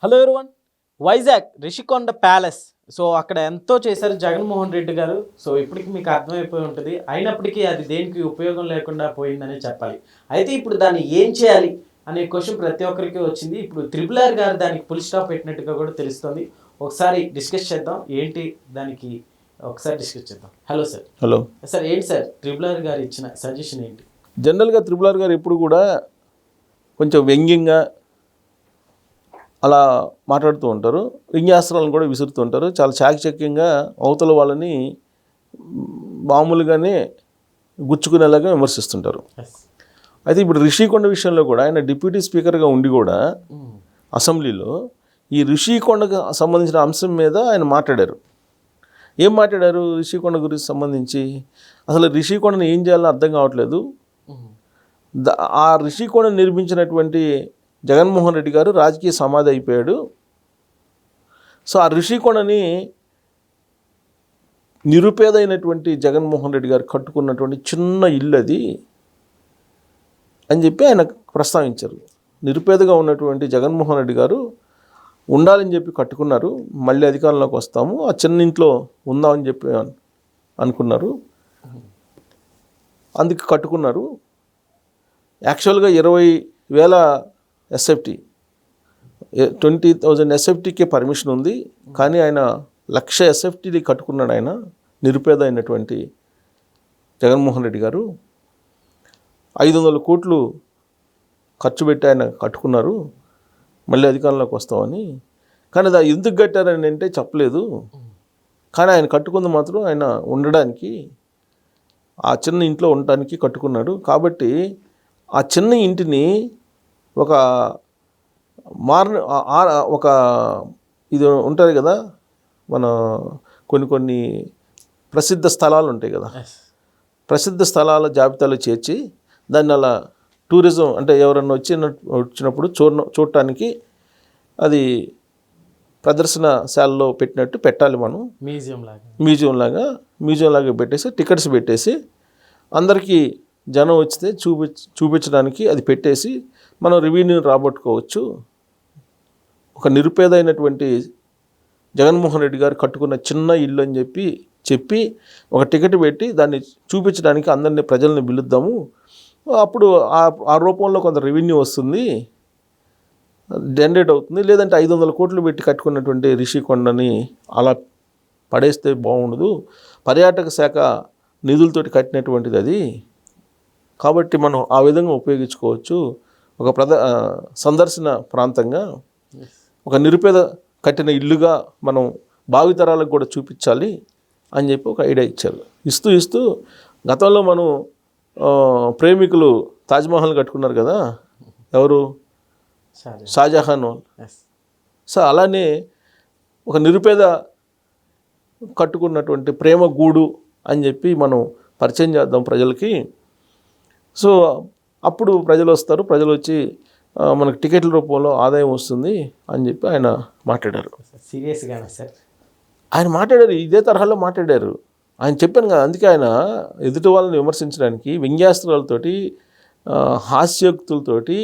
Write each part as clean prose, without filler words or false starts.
Hello everyone, Vizag Rishikonda palace. So అక్కడ ఎంతో చేశారు జగన్మోహన్ రెడ్డి గారు. సో ఇప్పటికి మీకు అర్థమైపోయి ఉంటుంది. అయినప్పటికీ అది దేనికి ఉపయోగం లేకుండా పోయిందని చెప్పాలి. అయితే ఇప్పుడు దాన్ని ఏం చేయాలి అనే క్వశ్చన్ ప్రతి ఒక్కరికి వచ్చింది. ఇప్పుడు త్రిపుల్ ఆర్ గారు దానికి ఫుల్ స్టాప్ పెట్టినట్టుగా కూడా తెలుస్తుంది. ఒకసారి డిస్కస్ చేద్దాం, ఏంటి దానికి ఒకసారి డిస్కస్ చేద్దాం. Hello sir. హలో సార్, ఏంటి సార్ త్రిపుల్ ఆర్ గారు ఇచ్చిన సజెషన్ ఏంటి? జనరల్గా త్రిపుల్ ఆర్ గారు ఎప్పుడు కూడా కొంచెం వ్యంగ్యంగా అలా మాట్లాడుతూ ఉంటారు, వ్యంగ్యాస్త్రాలను కూడా విసురుతూ ఉంటారు. చాలా చాకచక్యంగా అవతల వాళ్ళని మామూలుగానే గుచ్చుకునేలాగా విమర్శిస్తుంటారు. అయితే ఇప్పుడు రిషికొండ విషయంలో కూడా ఆయన డిప్యూటీ స్పీకర్గా ఉండి కూడా అసెంబ్లీలో ఈ రిషికొండకు సంబంధించిన అంశం మీద ఆయన మాట్లాడారు. ఏం మాట్లాడారు? రిషికొండ గురించి సంబంధించి అసలు రిషికొండను ఏం చేయాలో అర్థం కావట్లేదు. ఆ రిషికొండ నిర్మించినటువంటి జగన్మోహన్ రెడ్డి గారు రాజకీయ సమాధి అయిపోయాడు. సో ఆ రిషికొండని నిరుపేదైనటువంటి జగన్మోహన్ రెడ్డి గారు కట్టుకున్నటువంటి చిన్న ఇల్లు అది అని చెప్పి ఆయన ప్రస్తావించారు. నిరుపేదగా ఉన్నటువంటి జగన్మోహన్ రెడ్డి గారు ఉండాలని చెప్పి కట్టుకున్నారు. మళ్ళీ అధికారంలోకి వస్తాము, ఆ చిన్న ఇంట్లో ఉందామని చెప్పి అనుకున్నారు. అందుకు కట్టుకున్నారు. యాక్చువల్గా 20,000 ఎస్ఎఫ్టీ 20,000 ఎస్ఎఫ్టీకే పర్మిషన్ ఉంది. కానీ ఆయన 1,00,000 ఎస్ఎఫ్టీ కట్టుకున్నాడు. ఆయన నిరుపేద అయినటువంటి జగన్మోహన్ రెడ్డి గారు 500 కోట్లు ఖర్చు పెట్టి ఆయన కట్టుకున్నారు మళ్ళీ అధికారంలోకి వస్తామని. కానీ అది ఎందుకు కట్టారని అంటే చెప్పలేదు. కానీ ఆయన కట్టుకుంది మాత్రం ఆయన ఉండడానికి, ఆ చిన్న ఇంట్లో ఉండడానికి కట్టుకున్నాడు. కాబట్టి ఆ చిన్న ఇంటిని ఒక ఇది ఉంటుంది కదా, మన కొన్ని ప్రసిద్ధ స్థలాలు ఉంటాయి కదా, ప్రసిద్ధ స్థలాల జాబితాలో చేర్చి దాన్ని అలా టూరిజం అంటే ఎవరన్నా వచ్చినప్పుడు చూడటానికి అది ప్రదర్శనశాలలో పెట్టినట్టు పెట్టాలి. మనం మ్యూజియం లాగా పెట్టేసి టికెట్స్ పెట్టేసి అందరికీ జనం వచ్చితే చూపించడానికి అది పెట్టేసి మనం రెవెన్యూని రాబట్టుకోవచ్చు. ఒక నిరుపేదైనటువంటి జగన్మోహన్ రెడ్డి గారు కట్టుకున్న చిన్న ఇల్లు అని చెప్పి ఒక టికెట్ పెట్టి దాన్ని చూపించడానికి అందరినీ ప్రజల్ని పిలుద్దాము. అప్పుడు ఆ రూపంలో కొంత రెవెన్యూ వస్తుంది, జనరేట్ అవుతుంది. లేదంటే 500 కోట్లు పెట్టి కట్టుకున్నటువంటి రిషికొండని అలా పడేస్తే బాగుండదు. పర్యాటక శాఖ నిధులతోటి కట్టినటువంటిది అది, కాబట్టి మనం ఆ విధంగా ఉపయోగించుకోవచ్చు. ఒక సందర్శన ప్రాంతంగా ఒక నిరుపేద కట్టిన ఇల్లుగా మనం భావితరాలకు కూడా చూపించాలి అని చెప్పి ఒక ఐడియా ఇచ్చారు. ఇస్తూ గతంలో మనం ప్రేమికులు తాజ్మహల్ కట్టుకున్నారు కదా, ఎవరు? షాజహాన్. సో అలానే ఒక నిరుపేద కట్టుకున్నటువంటి ప్రేమ గూడు అని చెప్పి మనం పరిచయం చేద్దాం ప్రజలకి. సో అప్పుడు ప్రజలు వస్తారు, ప్రజలు వచ్చి మనకు టికెట్ల రూపంలో ఆదాయం వస్తుంది అని చెప్పి ఆయన మాట్లాడారు. సీరియస్గానే సార్ ఆయన మాట్లాడారు, ఇదే తరహాలో మాట్లాడారు. ఆయన చెప్పాను కదా, అందుకే ఆయన ఎదుటి వాళ్ళని విమర్శించడానికి వ్యంగ్యాస్త్రాలతోటి హాస్యోక్తులతోటి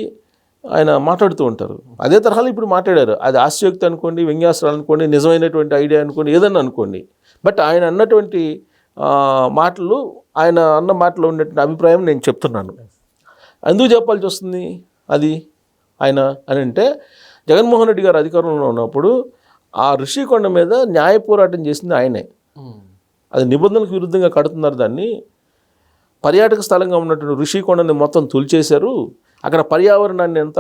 ఆయన మాట్లాడుతూ ఉంటారు. అదే తరహాలో ఇప్పుడు మాట్లాడారు. అది హాస్యోక్తి అనుకోండి, వ్యంగ్యాస్త్రాలు అనుకోండి, నిజమైనటువంటి ఐడియా అనుకోండి, ఏదన్నా అనుకోండి. బట్ ఆయన అన్నటువంటి మాటలు, ఆయన అన్న మాటలో ఉన్నటువంటి అభిప్రాయం నేను చెప్తున్నాను. ఎందుకు చెప్పాల్సి వస్తుంది అది ఆయన అని అంటే, జగన్మోహన్ రెడ్డి గారు అధికారంలో ఉన్నప్పుడు ఆ రిషికొండ మీద న్యాయ పోరాటం చేసింది ఆయనే. అది నిబంధనలకు విరుద్ధంగా కడుతున్నారు. దాన్ని పర్యాటక స్థలంగా ఉన్నటువంటి రిషికొండని మొత్తం తుల్చేశారు. అక్కడ పర్యావరణాన్ని ఎంత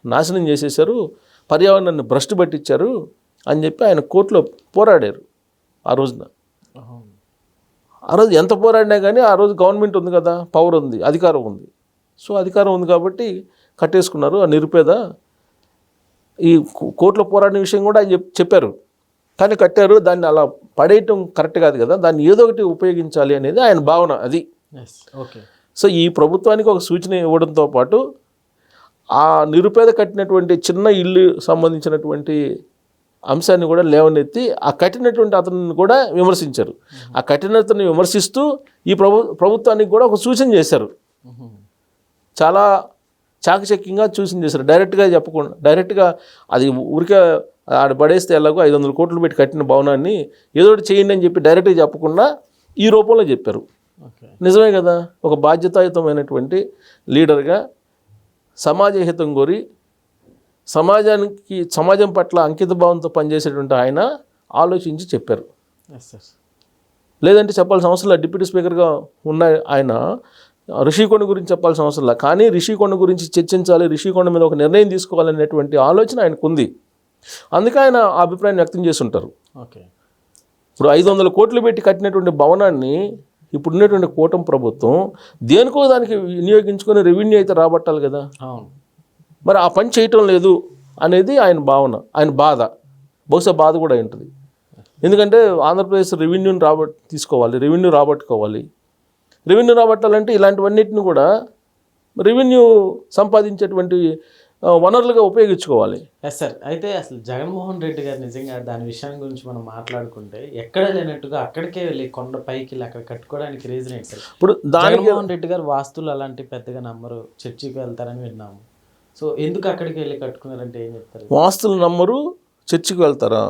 నాశనం చేసేశారు, పర్యావరణాన్ని భ్రష్టు పట్టించారు అని చెప్పి ఆయన కోర్టులో పోరాడారు. ఆ రోజున ఎంత పోరాడినా కానీ ఆ రోజు గవర్నమెంట్ ఉంది కదా, పవర్ ఉంది, అధికారం ఉంది. సో అధికారం ఉంది కాబట్టి కట్టేసుకున్నారు. ఆ నిరుపేద ఈ కోర్టులో పోరాడిన విషయం కూడా ఆయన చెప్పారు. కానీ కట్టారు. దాన్ని అలా పడేయటం కరెక్ట్ కాదు కదా, దాన్ని ఏదో ఒకటి ఉపయోగించాలి అనేది ఆయన భావన. అది ఓకే. సో ఈ ప్రభుత్వానికి ఒక సూచన ఇవ్వడంతో పాటు ఆ నిరుపేద కట్టినటువంటి చిన్న ఇల్లు సంబంధించినటువంటి అంశాన్ని కూడా లేవనెత్తి ఆ కట్టినటువంటి అతన్ని కూడా విమర్శించారు. ఆ కఠినతను విమర్శిస్తూ ఈ ప్రభుత్వానికి కూడా ఒక సూచన చేశారు. చాలా చాకచక్యంగా చూసింది చేశారు. డైరెక్ట్గా చెప్పకుండా, డైరెక్ట్గా అది ఊరికే ఆడ పడేస్తే ఎలాగో 500 కోట్లు పెట్టి కట్టిన భవనాన్ని ఏదో ఒకటి చేయండి అని చెప్పి డైరెక్ట్గా చెప్పకుండా ఈ రూపంలో చెప్పారు. ఓకే. నిజమే కదా, ఒక బాధ్యతాయుతమైనటువంటి లీడర్గా సమాజ హితం కోరి సమాజం పట్ల అంకిత భావంతో పనిచేసేటువంటి ఆయన ఆలోచించి చెప్పారు. Yes sir. లేదంటే చెప్పాల్సిన అవసరం లేదు. డిప్యూటీ స్పీకర్గా ఉన్న ఆయన రిషికొండ గురించి చెప్పాల్సిన అవసరం లేదు. కానీ రిషికొండ గురించి చర్చించాలి, రిషికొండ మీద ఒక నిర్ణయం తీసుకోవాలనేటువంటి ఆలోచన ఆయనకు ఉంది. అందుకే ఆయన ఆ అభిప్రాయాన్ని వ్యక్తం చేసి ఉంటారు. ఓకే. ఇప్పుడు 500 కోట్లు పెట్టి కట్టినటువంటి భవనాన్ని ఇప్పుడు ఉన్నటువంటి కూటమి ప్రభుత్వం దేనికో దానికి వినియోగించుకొని రెవెన్యూ అయితే రాబట్టాలి కదా. అవును. మరి ఆ పని చేయటం లేదు అనేది ఆయన భావన, ఆయన బాధ. బహుశా బాధ కూడా అయి ఉంటుంది. ఎందుకంటే ఆంధ్రప్రదేశ్ రెవెన్యూని రెవెన్యూ రాబట్టుకోవాలి. రెవెన్యూ రాబట్టాలంటే ఇలాంటివన్నిటిని కూడా రెవెన్యూ సంపాదించేటువంటి వనరులుగా ఉపయోగించుకోవాలి. Yes sir. అయితే అసలు జగన్మోహన్ రెడ్డి గారు నిజంగా దాని విషయం గురించి మనం మాట్లాడుకుంటే ఎక్కడ లేనట్టుగా అక్కడికే వెళ్ళి కొండ పైకి వెళ్ళి అక్కడ కట్టుకోవడానికి రీజన్ ఏంటి సార్? ఇప్పుడు జగన్మోహన్ రెడ్డి గారు వాస్తులు అలాంటి పెద్దగా నమ్మరు, చర్చికి వెళ్తారని విన్నాము. సో ఎందుకు అక్కడికి వెళ్ళి కట్టుకున్నారంటే ఏం చెప్తారు? వాస్తులు నమ్మరు, చర్చికి వెళ్తారా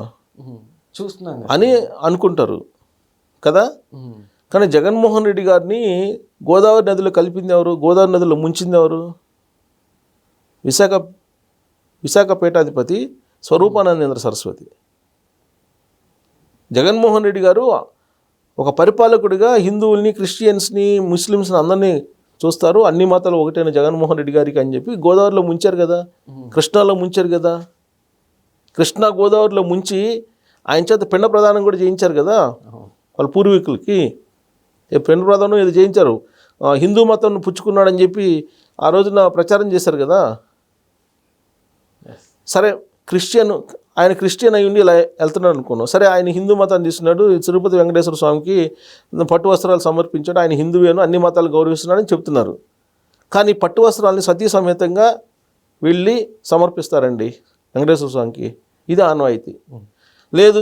చూస్తున్నాం అని అనుకుంటారు కదా. కానీ జగన్మోహన్ రెడ్డి గారిని గోదావరి నదిలో కలిపింది ఎవరు? గోదావరి నదిలో ముంచింది ఎవరు? విశాఖ పీఠాధిపతి స్వరూపానందేంద్ర సరస్వతి. జగన్మోహన్ రెడ్డి గారు ఒక పరిపాలకుడిగా హిందువుల్ని, క్రిస్టియన్స్ని, ముస్లిమ్స్ని అందరినీ చూస్తారు. అన్ని మతాలు ఒకటైన జగన్మోహన్ రెడ్డి గారికి అని చెప్పి గోదావరిలో ముంచారు కదా, కృష్ణాలో ముంచారు కదా. కృష్ణా గోదావరిలో ముంచి ఆయన చేత పిండ ప్రదానం కూడా చేయించారు కదా వాళ్ళ పూర్వీకులకి. పిండ ప్రదానం ఇది చేయించారు. హిందూ మతం పుచ్చుకున్నాడని చెప్పి ఆ రోజున ప్రచారం చేశారు కదా. సరే, ఆయన క్రిస్టియన్ అయ్యి ఉండి ఇలా వెళ్తున్నాడు అనుకున్నాం. సరే, ఆయన హిందూ మతాన్ని తీసుకున్నాడు. తిరుపతి వెంకటేశ్వర స్వామికి పట్టు వస్త్రాలు సమర్పించాడు. ఆయన హిందువేను, అన్ని మతాలు గౌరవిస్తున్నాడని చెప్తున్నారు. కానీ పట్టు వస్త్రాలని సతీ సమేతంగా వెళ్ళి సమర్పిస్తారండి వెంకటేశ్వర స్వామికి. ఇది ఆనవాయితీ. లేదు,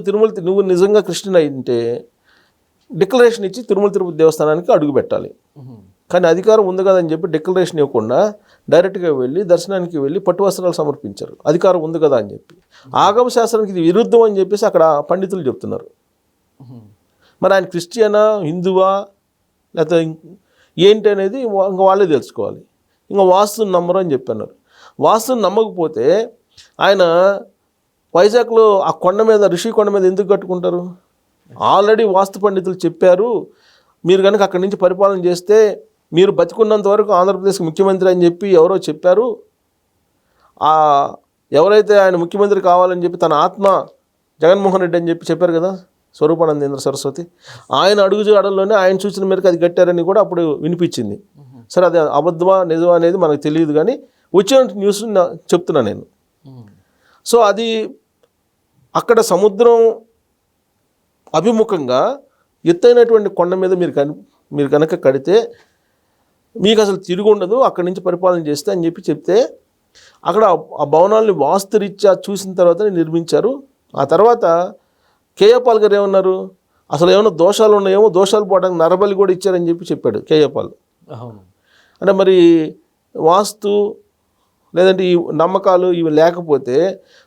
నువ్వు నిజంగా క్రిస్టియన్ అయితే డిక్లరేషన్ ఇచ్చి తిరుమల తిరుపతి దేవస్థానానికి అడుగు పెట్టాలి. కానీ అధికారం ఉంది కదని చెప్పి డిక్లరేషన్ ఇవ్వకుండా డైరెక్ట్గా వెళ్ళి దర్శనానికి వెళ్ళి పట్టు వస్త్రాలు సమర్పించారు. అధికారం ఉంది కదా అని చెప్పి. ఆగమ శాస్త్రానికి ఇది విరుద్ధం అని చెప్పేసి అక్కడ పండితులు చెప్తున్నారు. మరి ఆయన క్రిస్టియనా, హిందువా, లేకపోతే ఏంటి అనేది ఇంకా వాళ్ళే తెలుసుకోవాలి. ఇంకా వాస్తుని నమ్మరు అని చెప్పన్నారు. వాస్తుని నమ్మకపోతే ఆయన వైజాగ్లో ఆ కొండ మీద, రిషికొండ మీద ఎందుకు కట్టుకుంటారు? ఆల్రెడీ వాస్తు పండితులు చెప్పారు, మీరు కనుక అక్కడి నుంచి పరిపాలన చేస్తే మీరు బతికున్నంత వరకు ఆంధ్రప్రదేశ్కి ముఖ్యమంత్రి అని చెప్పి ఎవరో చెప్పారు. ఎవరైతే ఆయన ముఖ్యమంత్రి కావాలని చెప్పి తన ఆత్మ జగన్మోహన్ రెడ్డి అని చెప్పి చెప్పారు కదా స్వరూపానందేంద్ర సరస్వతి, ఆయన అడుగుజాడల్లోనే ఆయన సూచన మేరకు అది కట్టారని కూడా అప్పుడు వినిపించింది. సరే, అది అబద్ధమా నిజమా అనేది మనకు తెలియదు, కానీ వచ్చిన న్యూస్ చెప్తున్నా నేను. సో అది అక్కడ సముద్రం అభిముఖంగా ఎత్తైనటువంటి కొండ మీద మీరు కనుక కడితే మీకు అసలు తిరిగి ఉండదు, అక్కడి నుంచి పరిపాలన చేస్తే అని చెప్పి చెప్తే అక్కడ ఆ భవనాల్ని వాస్తురీత్యా చూసిన తర్వాతనే నిర్మించారు. ఆ తర్వాత కేఏ పాల్ గారు ఏమన్నారు, అసలు ఏమైనా దోషాలు ఉన్నాయేమో, దోషాలు పోవడానికి నరబలి కూడా ఇచ్చారని చెప్పి చెప్పాడు కేఏ పాల్. అంటే మరి వాస్తు లేదంటే ఈ నమ్మకాలు ఇవి లేకపోతే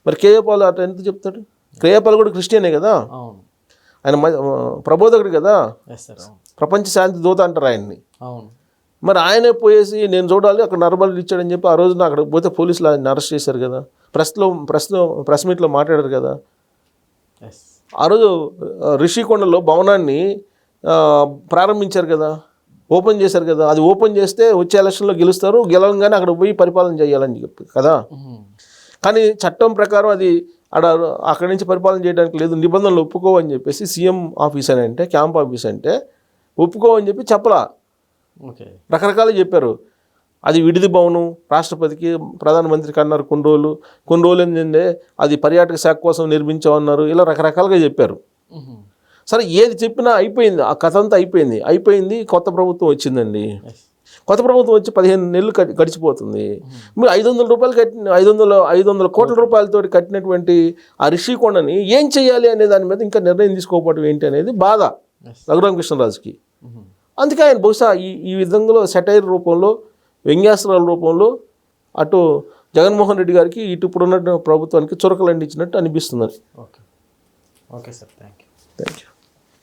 మరి కేఏ పాల్ అట్లా ఎంత చెప్తాడు? కేఏ పాల్ కూడా క్రిస్టియనే కదా, ఆయన ప్రబోధకుడు కదా, ప్రపంచ శాంతి దూత అంటారు ఆయన్ని. మరి ఆయనే పోయేసి నేను చూడాలి అక్కడ నరబలి ఇచ్చాడని చెప్పి ఆ రోజున అక్కడ పోతే పోలీసులు ఆయన అరెస్ట్ చేశారు కదా, ప్రెస్ మీట్లో మాట్లాడారు కదా. ఆ రోజు రిషికొండలో భవనాన్ని ప్రారంభించారు కదా, ఓపెన్ చేశారు కదా. అది ఓపెన్ చేస్తే వచ్చే ఎలక్షన్లో గెలుస్తారు, గెలవగానే అక్కడ పోయి పరిపాలన చేయాలని చెప్పి కదా. కానీ చట్టం ప్రకారం అది అక్కడి నుంచి పరిపాలన చేయడానికి లేదు, నిబంధనలు ఒప్పుకోవని చెప్పేసి సీఎం ఆఫీస్ అని అంటే, క్యాంప్ ఆఫీస్ అంటే ఒప్పుకోవని చెప్పి చెప్పలా, రకరకాలు చెప్పారు. అది విడిది భవనం, రాష్ట్రపతికి ప్రధానమంత్రికి అన్నారు కొన్ని రోజులు ఏంటంటే అది పర్యాటక శాఖ కోసం నిర్మించామన్నారు, ఇలా రకరకాలుగా చెప్పారు. సరే, ఏది చెప్పినా అయిపోయింది, ఆ కథ అంతా అయిపోయింది. కొత్త ప్రభుత్వం వచ్చిందండి. కొత్త ప్రభుత్వం వచ్చి 15 నెలలు గడిచిపోతుంది. మీరు 500 రూపాయలు కట్టిన 500 కోట్ల రూపాయలతో కట్టినటువంటి ఆ రిషికొండని ఏం చేయాలి అనే దాని మీద ఇంకా నిర్ణయం తీసుకోకపోవడం ఏంటి అనేది బాధ రఘురామకృష్ణరాజుకి. అందుకే ఆయన బహుశా ఈ విధంగా సెటైర్ రూపంలో, వ్యంగ్యాస్త్రాల రూపంలో అటు జగన్మోహన్ రెడ్డి గారికి ఇటు ఇప్పుడున్న ప్రభుత్వానికి చురకలు అందించినట్టు అనిపిస్తుంది. Okay sir, thank you. Thank you.